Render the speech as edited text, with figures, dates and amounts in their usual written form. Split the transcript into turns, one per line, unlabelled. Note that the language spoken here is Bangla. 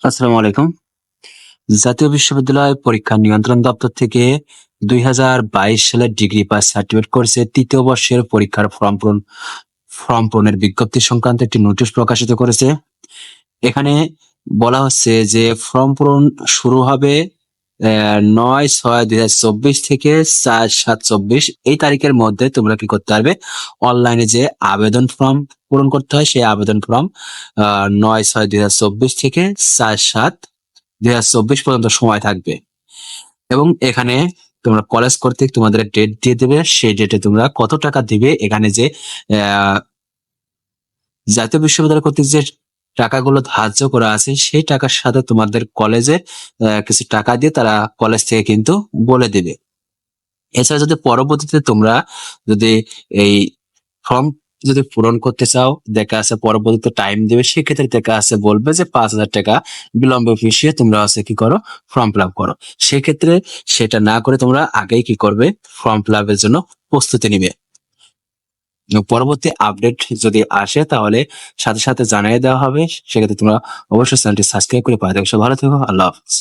আসসালামু আলাইকুম। জাতীয় বিশ্ববিদ্যালয় পরীক্ষা নিয়ন্ত্রণ দপ্তর থেকে 2022 সালের ডিগ্রি পাস সার্টিফিকেট কোর্সের ৩য় বর্ষের পরীক্ষার ফর্ম পূরণের বিজ্ঞপ্তি সংক্রান্ত একটি নোটিশ প্রকাশিত করেছে। এখানে বলা হচ্ছে যে ফর্ম পূরণ শুরু হবে ৯/৬/২০২৪ থেকে ৪/৭/২৪ এই তারিখের মধ্যে তোমরা কি করতে পারবে, অনলাইনে যে আবেদন ফর্ম পূরণ করতে হয় সেই আবেদন ফর্ম ৯/৬/২০২৪ থেকে ৪/৭/২০২৪ পর্যন্ত সময় থাকবে। এবং এখানে তোমরা কলেজ কর্তৃক তোমাদের ডেট দিয়ে দেবে, সেই ডেটে তোমরা কত টাকা দিবে, এখানে যে আহ, জাতীয় বিশ্ববিদ্যালয় কর্তৃক যে টাকাগুলো ধার্য করা আছে সেই টাকার সাথে তোমাদের কলেজে কিছু টাকা দিয়ে তারা কলেজ থেকে কিন্তু বলে দিবে। এছাড়া যদি পরবর্তীতে তোমরা যদি এই ফর্ম যদি পূরণ করতে চাও, দেখা আছে পরবর্তীতে টাইম দেবে, সেক্ষেত্রে দেখা আছে বলবে যে ৫,০০০ টাকা বিলম্ব ফিসিয়ে তোমরা আছে কি করো, ফর্ম ফিল আপ করো। সেক্ষেত্রে সেটা না করে তোমরা আগেই কি করবে, ফর্ম ফিল আপের জন্য প্রস্তুতি নিবে। পরবর্তী আপডেট যদি আসে তাহলে সাথে সাথে জানিয়ে দেওয়া হবে। সেক্ষেত্রে তোমরা অবশ্যই চ্যানেলটি সাবস্ক্রাইব করে পাশে থেকো। ভালো থেকো। আল্লাহ হাফিজ।